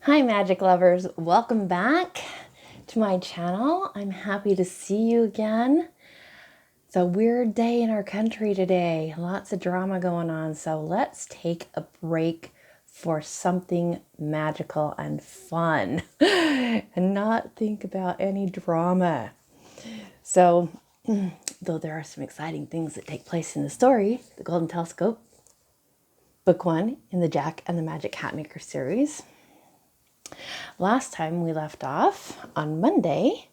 Hi, magic lovers. Welcome back to my channel. I'm happy to see you again. It's a weird day in our country today. Lots of drama going on. So let's take a break for something magical and fun and not think about any drama. So, though there are some exciting things that take place in the story, The Golden Telescope, Book 1 in the Jack and the Magic Hatmaker series. Last time we left off on Monday,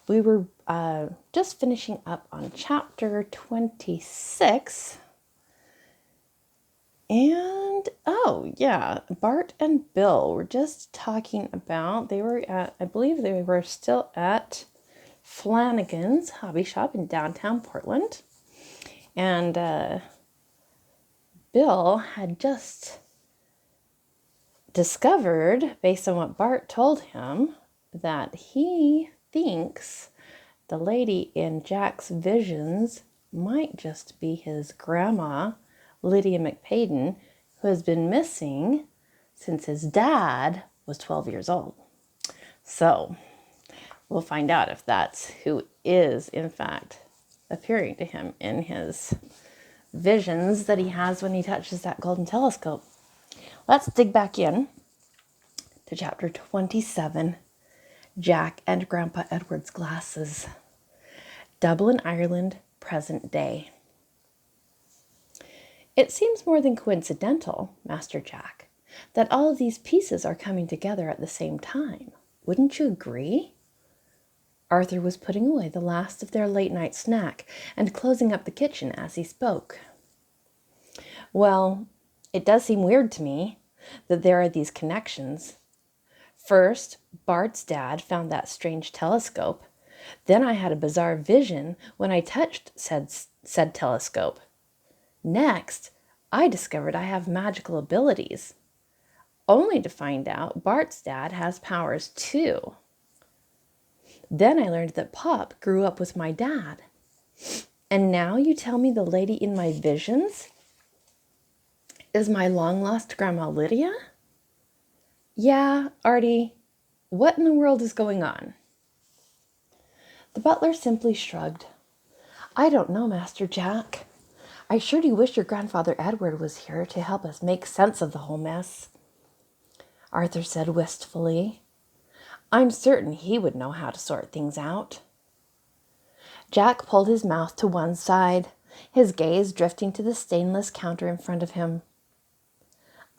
we were just finishing up on chapter 26. And, oh yeah, Bart and Bill were just talking about, I believe they were still at Flanagan's Hobby Shop in downtown Portland. And Bill had just discovered, based on what Bart told him, that he thinks the lady in Jack's visions might just be his grandma, Lydia McPaden, who has been missing since his dad was 12 years old. So we'll find out if that's who is, in fact, appearing to him in his visions that he has when he touches that golden telescope. Let's dig back in to chapter 27, Jack and Grandpa Edward's Glasses. Dublin, Ireland, present day. It seems more than coincidental, Master Jack, that all of these pieces are coming together at the same time. Wouldn't you agree? Arthur was putting away the last of their late-night snack and closing up the kitchen as he spoke. Well, it does seem weird to me that there are these connections. First, Bart's dad found that strange telescope. Then I had a bizarre vision when I touched said telescope. Next, I discovered I have magical abilities, only to find out Bart's dad has powers too. Then I learned that Pop grew up with my dad. And now you tell me the lady in my visions is my long-lost Grandma Lydia? Yeah, Artie, what in the world is going on? The butler simply shrugged. I don't know, Master Jack. I sure do wish your grandfather Edward was here to help us make sense of the whole mess, Arthur said wistfully. I'm certain he would know how to sort things out. Jack pulled his mouth to one side, his gaze drifting to the stainless counter in front of him.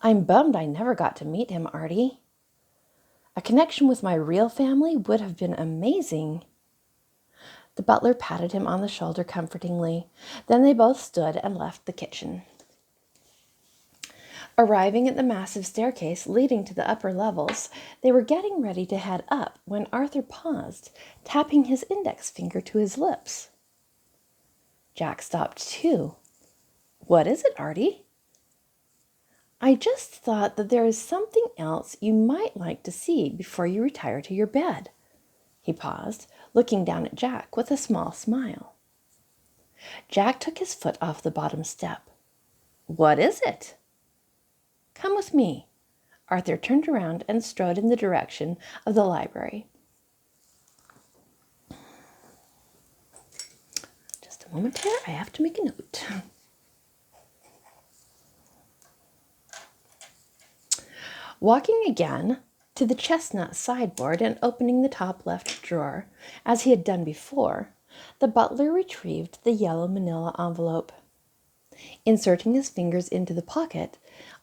I'm bummed I never got to meet him, Artie. A connection with my real family would have been amazing. The butler patted him on the shoulder comfortingly. Then they both stood and left the kitchen. Arriving at the massive staircase leading to the upper levels, they were getting ready to head up when Arthur paused, tapping his index finger to his lips. Jack stopped too. What is it, Artie? I just thought that there is something else you might like to see before you retire to your bed. He paused, looking down at Jack with a small smile. Jack took his foot off the bottom step. What is it? Come with me. Arthur turned around and strode in the direction of the library. Just a moment here, I have to make a note. Walking again to the chestnut sideboard and opening the top left drawer, as he had done before, the butler retrieved the yellow manila envelope. Inserting his fingers into the pocket,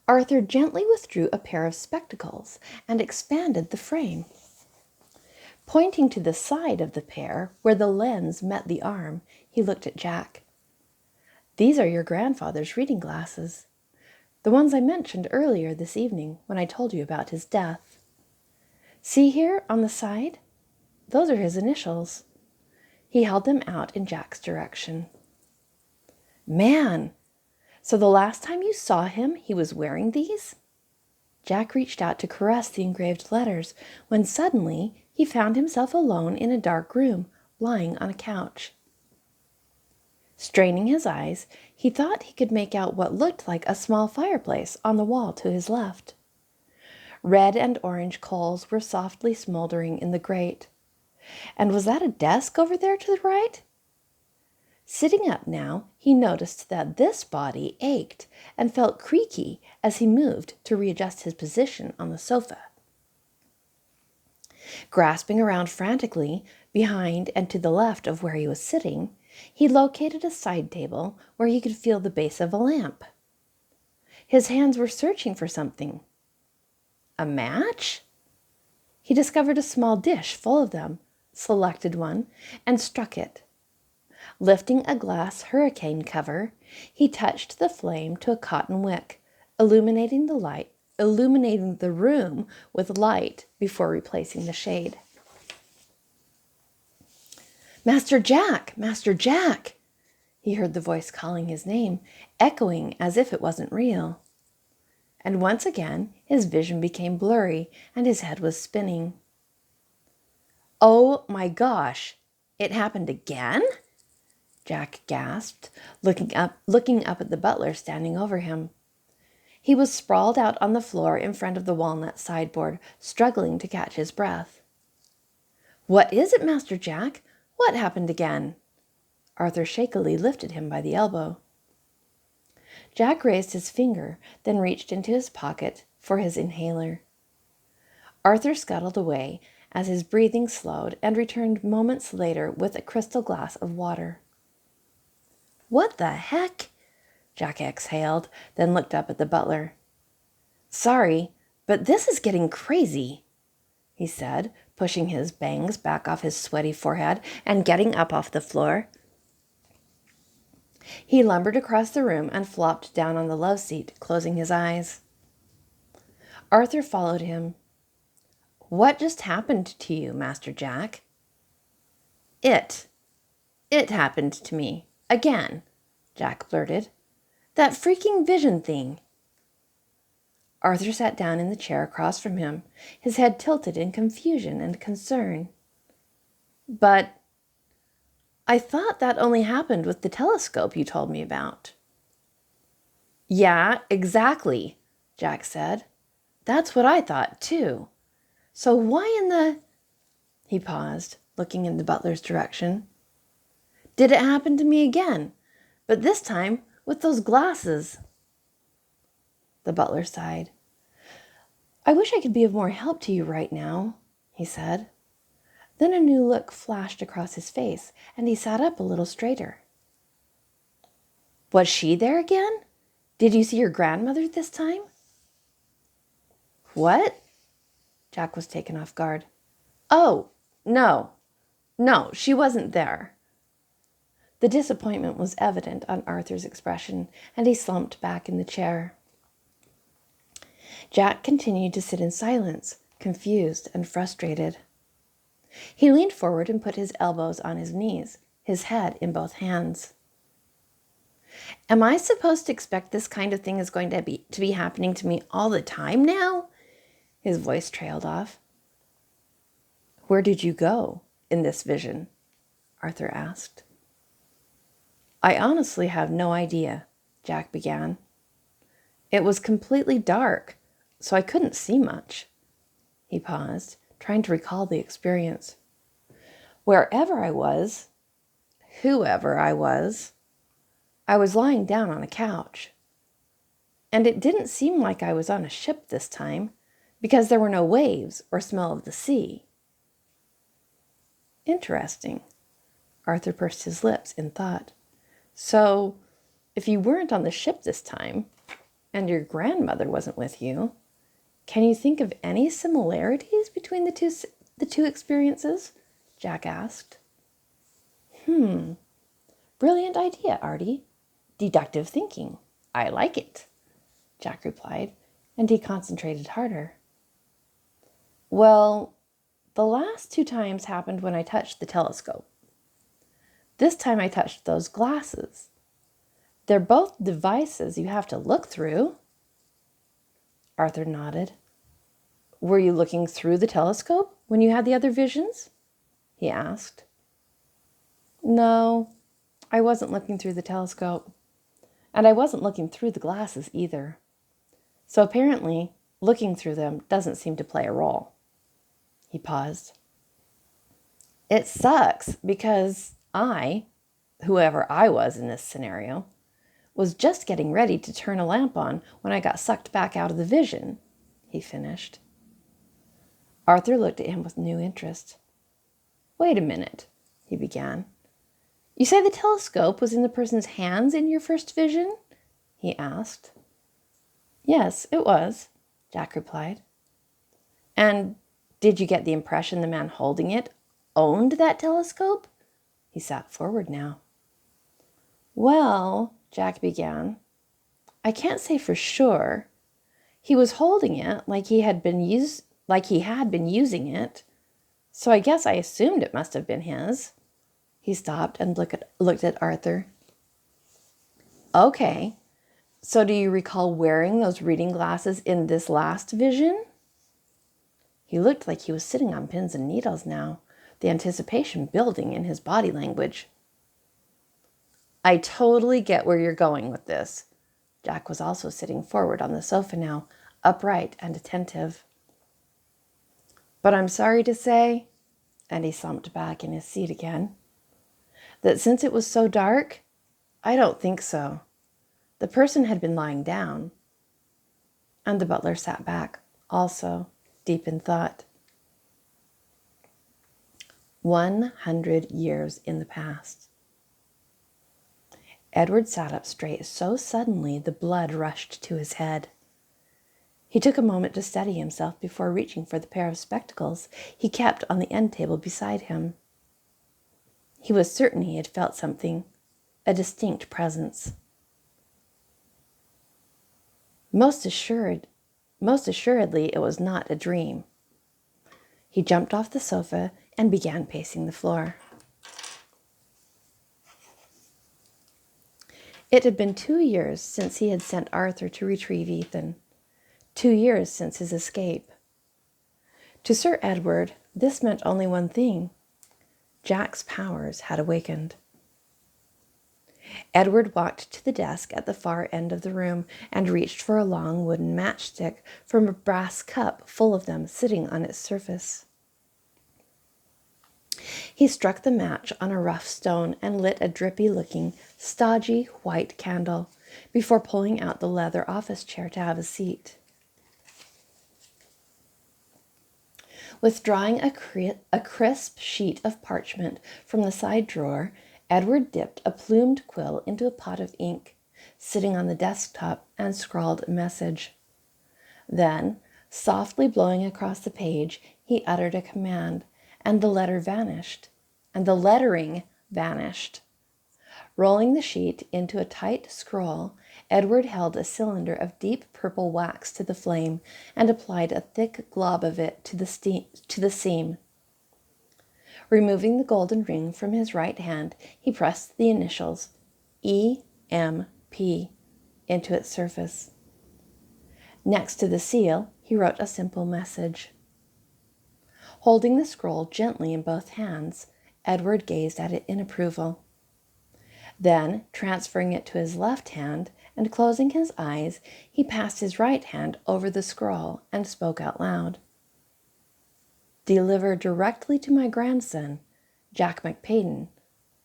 Arthur gently withdrew a pair of spectacles and expanded the frame. Pointing to the side of the pair, where the lens met the arm, he looked at Jack. These are your grandfather's reading glasses. The ones I mentioned earlier this evening when I told you about his death. See here on the side? Those are his initials. He held them out in Jack's direction. Man, so the last time you saw him, he was wearing these? Jack reached out to caress the engraved letters when suddenly he found himself alone in a dark room, lying on a couch. Straining his eyes, he thought he could make out what looked like a small fireplace on the wall to his left. Red and orange coals were softly smoldering in the grate. And was that a desk over there to the right? Sitting up now, he noticed that this body ached and felt creaky as he moved to readjust his position on the sofa. Grasping around frantically behind and to the left of where he was sitting, he located a side table where he could feel the base of a lamp. His hands were searching for something. A match? He discovered a small dish full of them, selected one, and struck it. Lifting a glass hurricane cover, he touched the flame to a cotton wick, illuminating the room with light before replacing the shade. "Master Jack! Master Jack!" He heard the voice calling his name, echoing as if it wasn't real. And once again, his vision became blurry and his head was spinning. "Oh my gosh! It happened again?" Jack gasped, looking up at the butler standing over him. He was sprawled out on the floor in front of the walnut sideboard, struggling to catch his breath. "What is it, Master Jack? What happened again?" Arthur shakily lifted him by the elbow. Jack raised his finger, then reached into his pocket for his inhaler. Arthur scuttled away as his breathing slowed and returned moments later with a crystal glass of water. "What the heck?" Jack exhaled, then looked up at the butler. "Sorry, but this is getting crazy," he said, pushing his bangs back off his sweaty forehead and getting up off the floor. He lumbered across the room and flopped down on the love seat, closing his eyes. Arthur followed him. "What just happened to you, Master Jack?" It happened to me. Again," Jack blurted. "That freaking vision thing." Arthur sat down in the chair across from him, his head tilted in confusion and concern. "But I thought that only happened with the telescope you told me about." "Yeah, exactly," Jack said. "That's what I thought, too. So why in the—" He paused, looking in the butler's direction. "Did it happen to me again? But this time with those glasses." The butler sighed. "I wish I could be of more help to you right now," he said. Then a new look flashed across his face, and he sat up a little straighter. "Was she there again? Did you see your grandmother this time?" "What?" Jack was taken off guard. "Oh, no, she wasn't there." The disappointment was evident on Arthur's expression, and he slumped back in the chair. Jack continued to sit in silence, confused and frustrated. He leaned forward and put his elbows on his knees, his head in both hands. "Am I supposed to expect this kind of thing is going to be happening to me all the time now?" His voice trailed off. "Where did you go in this vision?" Arthur asked. "I honestly have no idea," Jack began. "It was completely dark, so I couldn't see much." He paused, trying to recall the experience. "Wherever I was, whoever I was lying down on a couch. And it didn't seem like I was on a ship this time, because there were no waves or smell of the sea." "Interesting." Arthur pursed his lips in thought. "So, if you weren't on the ship this time, and your grandmother wasn't with you, can you think of any similarities between the two experiences?" Jack asked. Brilliant idea, Artie. Deductive thinking. I like it," Jack replied, and he concentrated harder. "Well, the last 2 times happened when I touched the telescope. This time I touched those glasses. They're both devices you have to look through." Arthur nodded. "Were you looking through the telescope when you had the other visions?" he asked. "No, I wasn't looking through the telescope, and I wasn't looking through the glasses either. So apparently Looking through them doesn't seem to play a role. He paused. It sucks because whoever I was in this scenario, was just getting ready to turn a lamp on when I got sucked back out of the vision, he finished. Arthur looked at him with new interest. Wait a minute, he began. You say the telescope was in the person's hands in your first vision? He asked. Yes, it was, Jack replied. And did you get the impression the man holding it owned that telescope? He sat forward now. Well, Jack began, I can't say for sure. He was holding it like he had been using it, so I guess I assumed it must have been his. He stopped and looked at Arthur. Okay, so do you recall wearing those reading glasses in this last vision? He looked like he was sitting on pins and needles now, the anticipation building in his body language. I totally get where you're going with this. Jack was also sitting forward on the sofa now, upright and attentive. But I'm sorry to say, and he slumped back in his seat again, that since it was so dark, I don't think so. The person had been lying down. And the butler sat back, also, deep in thought. 100 years in the past. Edward sat up straight so suddenly the blood rushed to his head. He took a moment to steady himself before reaching for the pair of spectacles he kept on the end table beside him. He was certain he had felt something, a distinct presence. Most assuredly, it was not a dream. He jumped off the sofa and began pacing the floor. It had been 2 years since he had sent Arthur to retrieve Ethan. 2 years since his escape. To Sir Edward, this meant only one thing. Jack's powers had awakened. Edward walked to the desk at the far end of the room and reached for a long wooden matchstick from a brass cup full of them sitting on its surface. He struck the match on a rough stone and lit a drippy-looking, stodgy white candle before pulling out the leather office chair to have a seat. Withdrawing a crisp sheet of parchment from the side drawer, Edward dipped a plumed quill into a pot of ink, sitting on the desktop, and scrawled a message. Then, softly blowing across the page, he uttered a command, and the lettering vanished. Rolling the sheet into a tight scroll, Edward held a cylinder of deep purple wax to the flame and applied a thick glob of it to the seam. Removing the golden ring from his right hand, he pressed the initials E.M.P. into its surface. Next to the seal, he wrote a simple message. Holding the scroll gently in both hands, Edward gazed at it in approval. Then, transferring it to his left hand and closing his eyes, he passed his right hand over the scroll and spoke out loud. Deliver directly to my grandson, Jack McPadden,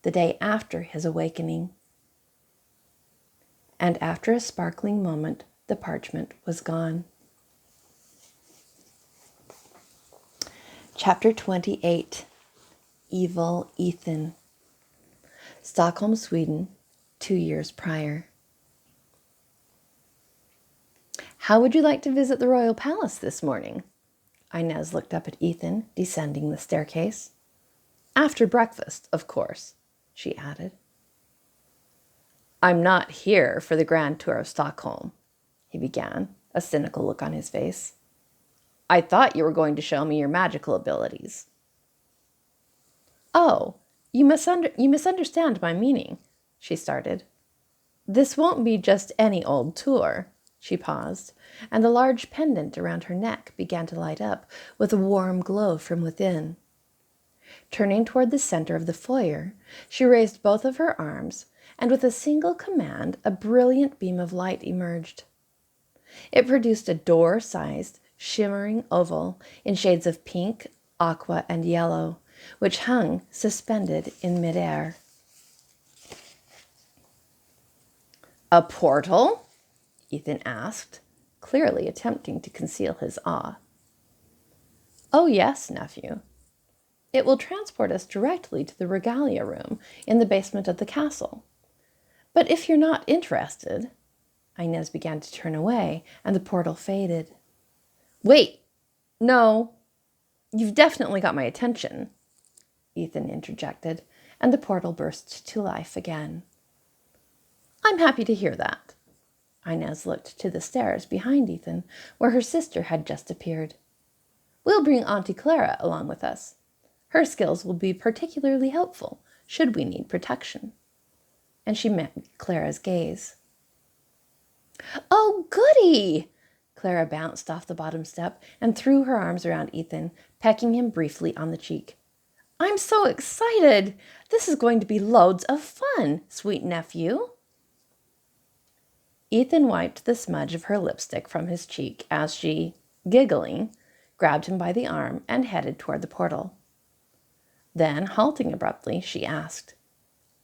the day after his awakening. And after a sparkling moment, the parchment was gone. Chapter 28. Evil Ethan. Stockholm, Sweden, 2 years prior. How would you like to visit the royal palace this morning? Inez looked up at Ethan, descending the staircase. After breakfast, of course, she added. I'm not here for the grand tour of Stockholm, he began, a cynical look on his face. I thought you were going to show me your magical abilities. Oh, you misunderstand my meaning, she started. This won't be just any old tour. She paused, and the large pendant around her neck began to light up with a warm glow from within. Turning toward the center of the foyer, she raised both of her arms, and with a single command, a brilliant beam of light emerged. It produced a door-sized, shimmering oval in shades of pink, aqua, and yellow, which hung suspended in midair. "A portal?" Ethan asked, clearly attempting to conceal his awe. "Oh, yes, nephew. It will transport us directly to the regalia room in the basement of the castle. But if you're not interested..." Inez began to turn away, and the portal faded. "Wait! No! You've definitely got my attention," Ethan interjected, and the portal burst to life again. "I'm happy to hear that." Inez looked to the stairs behind Ethan, where her sister had just appeared. "We'll bring Auntie Clara along with us. Her skills will be particularly helpful should we need protection." And she met Clara's gaze. "Oh, goody!" Clara bounced off the bottom step and threw her arms around Ethan, pecking him briefly on the cheek. "I'm so excited! This is going to be loads of fun, sweet nephew." Ethan wiped the smudge of her lipstick from his cheek as she, giggling, grabbed him by the arm and headed toward the portal. Then, halting abruptly, she asked,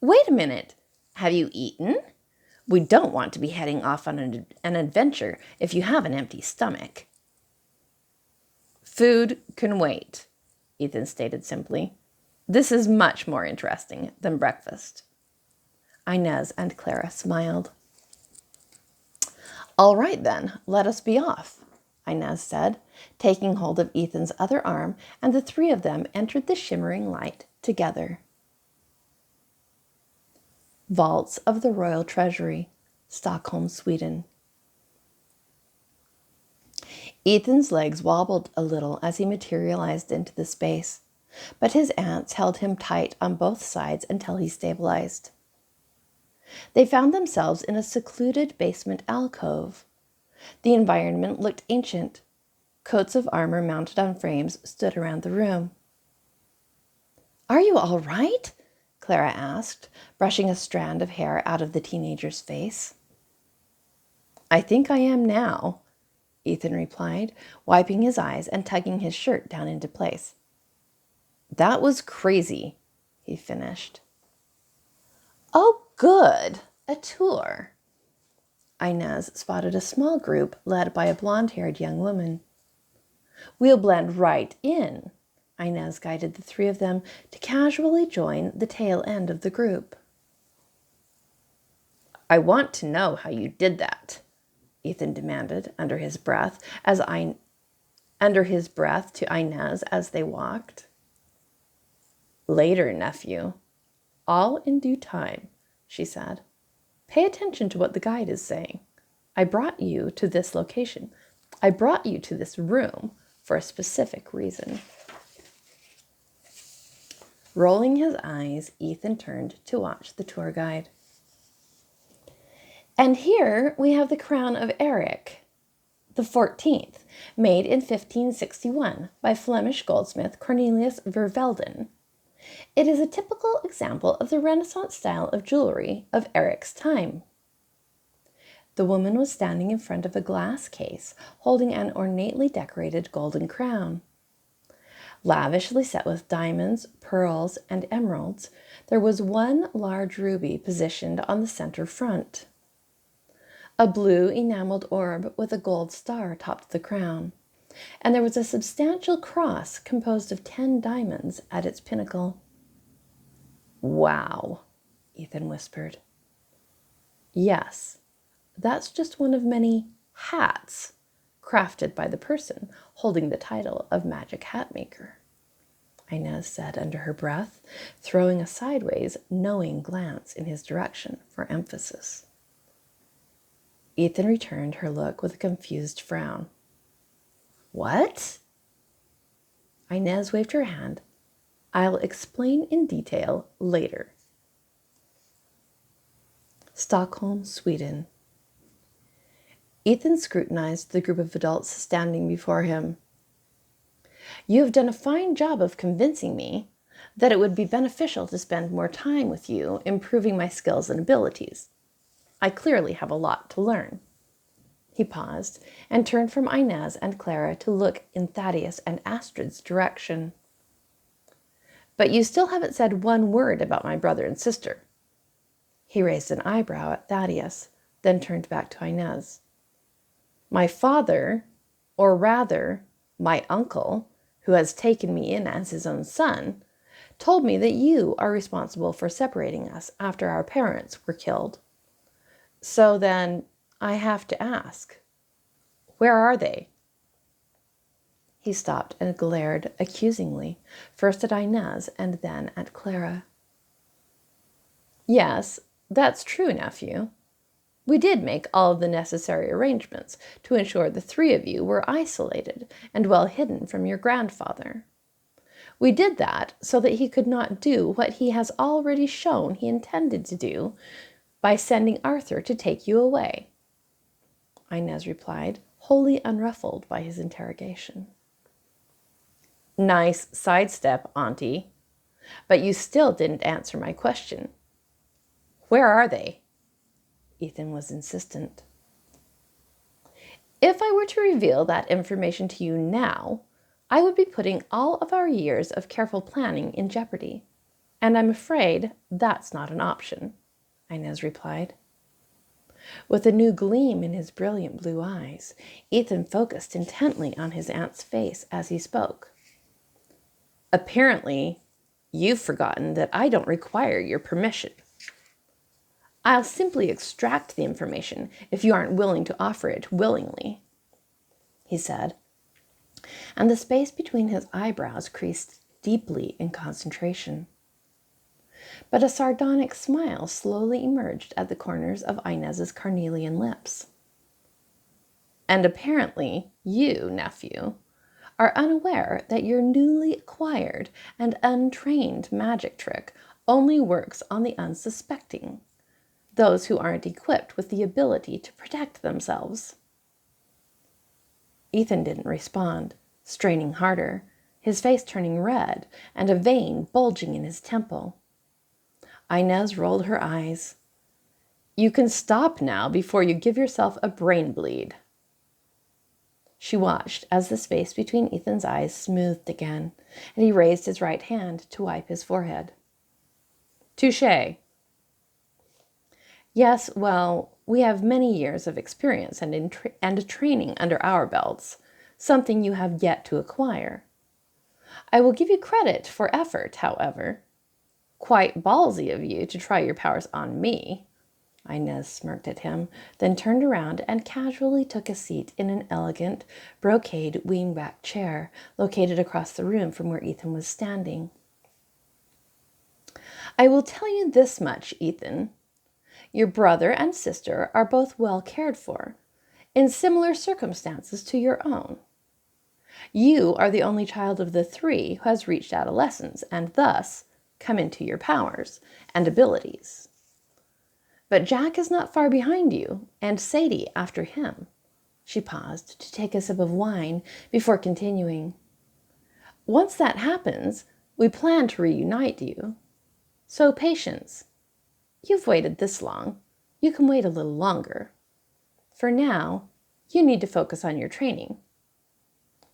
"Wait a minute. Have you eaten? We don't want to be heading off on an adventure if you have an empty stomach." "Food can wait," Ethan stated simply. "This is much more interesting than breakfast." Inez and Clara smiled. "All right then, let us be off," Inez said, taking hold of Ethan's other arm, and the three of them entered the shimmering light together. Vaults of the Royal Treasury, Stockholm, Sweden. Ethan's legs wobbled a little as he materialized into the space, but his aunts held him tight on both sides until he stabilized. They found themselves in a secluded basement alcove. The environment looked ancient. Coats of armor mounted on frames stood around the room. "Are you all right?" Clara asked, brushing a strand of hair out of the teenager's face. "I think I am now," Ethan replied, wiping his eyes and tugging his shirt down into place. "That was crazy," he finished. "Oh, good! A tour." Inez spotted a small group led by a blonde-haired young woman. "We'll blend right in." Inez guided the three of them to casually join the tail end of the group. "I want to know how you did that," Ethan demanded under his breath to Inez as they walked. "Later, nephew. All in due time," she said. "Pay attention to what the guide is saying. I brought you to this location. I brought you to this room for a specific reason." Rolling his eyes, Ethan turned to watch the tour guide. "And here we have the crown of Eric the 14th, made in 1561 by Flemish goldsmith Cornelius Vervelden. It is a typical example of the Renaissance style of jewelry of Eric's time." The woman was standing in front of a glass case holding an ornately decorated golden crown. Lavishly set with diamonds, pearls, and emeralds, there was one large ruby positioned on the center front. A blue enameled orb with a gold star topped the crown, and there was a substantial cross composed of 10 diamonds at its pinnacle. "Wow," Ethan whispered. "Yes, that's just one of many hats crafted by the person holding the title of Magic Hat Maker," Inez said under her breath, throwing a sideways, knowing glance in his direction for emphasis. Ethan returned her look with a confused frown. "What?" Inez waved her hand. "I'll explain in detail later." Stockholm, Sweden. Ethan scrutinized the group of adults standing before him. "You have done a fine job of convincing me that it would be beneficial to spend more time with you, improving my skills and abilities. I clearly have a lot to learn." He paused and turned from Inez and Clara to look in Thaddeus and Astrid's direction. But you still haven't said one word about my brother and sister. He raised an eyebrow at Thaddeus, then turned back to Inez. My father, or rather, my uncle, who has taken me in as his own son, told me that you are responsible for separating us after our parents were killed. So then, I have to ask, where are they? He stopped and glared accusingly, first at Inez and then at Clara. Yes, that's true, nephew. We did make all of the necessary arrangements to ensure the three of you were isolated and well hidden from your grandfather. We did that so that he could not do what he has already shown he intended to do by sending Arthur to take you away, Inez replied, wholly unruffled by his interrogation. Nice sidestep, Auntie. But you still didn't answer my question. Where are they? Ethan was insistent. If I were to reveal that information to you now, I would be putting all of our years of careful planning in jeopardy. And I'm afraid that's not an option, Inez replied. With a new gleam in his brilliant blue eyes, Ethan focused intently on his aunt's face as he spoke. Apparently, you've forgotten that I don't require your permission. I'll simply extract the information if you aren't willing to offer it willingly, he said, and the space between his eyebrows creased deeply in concentration. But a sardonic smile slowly emerged at the corners of Inez's carnelian lips. And apparently you, nephew, are unaware that your newly acquired and untrained magic trick only works on the unsuspecting, those who aren't equipped with the ability to protect themselves. Ethan didn't respond, straining harder, his face turning red and a vein bulging in his temple. Inez rolled her eyes. You can stop now before you give yourself a brain bleed. She watched as the space between Ethan's eyes smoothed again, and he raised his right hand to wipe his forehead. Touché. Yes, well, we have many years of experience and training under our belts, something you have yet to acquire. I will give you credit for effort, however. Quite ballsy of you to try your powers on me. Inez smirked at him, then turned around and casually took a seat in an elegant, brocade wingback chair located across the room from where Ethan was standing. I will tell you this much, Ethan. Your brother and sister are both well cared for, in similar circumstances to your own. You are the only child of the three who has reached adolescence and thus come into your powers and abilities. But Jack is not far behind you, and Sadie after him. She paused to take a sip of wine before continuing. Once that happens, we plan to reunite you. So patience. You've waited this long. You can wait a little longer. For now, you need to focus on your training.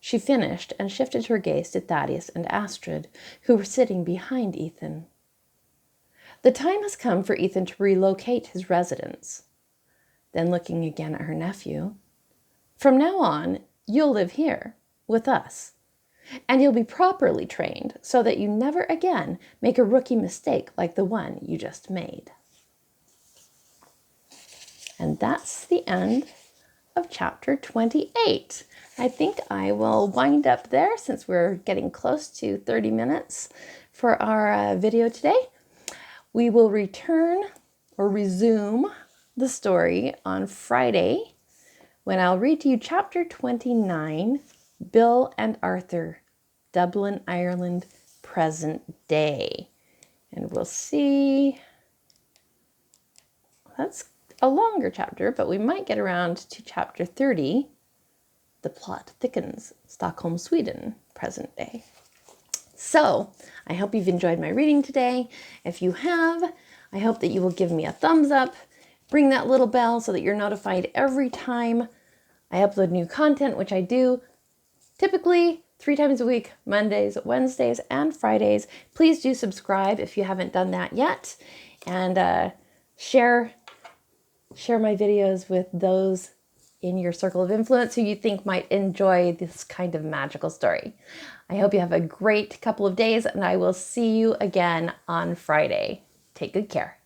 She finished and shifted her gaze to Thaddeus and Astrid, who were sitting behind Ethan. The time has come for Ethan to relocate his residence. Then looking again at her nephew, from now on, you'll live here with us, and you'll be properly trained so that you never again make a rookie mistake like the one you just made. And that's the end of chapter 28. I think I will wind up there since we're getting close to 30 minutes for our video today. We will return or resume the story on Friday when I'll read to you chapter 29, Bill and Arthur, Dublin, Ireland, present day. And we'll see. That's a longer chapter, but we might get around to chapter 30. The plot thickens, Stockholm, Sweden, present day. So, I hope you've enjoyed my reading today. If you have, I hope that you will give me a thumbs up, ring that little bell so that you're notified every time I upload new content, which I do typically 3 times a week, Mondays, Wednesdays, and Fridays. Please do subscribe if you haven't done that yet, and share my videos with those in your circle of influence who you think might enjoy this kind of magical story. I hope you have a great couple of days, and I will see you again on Friday. Take good care.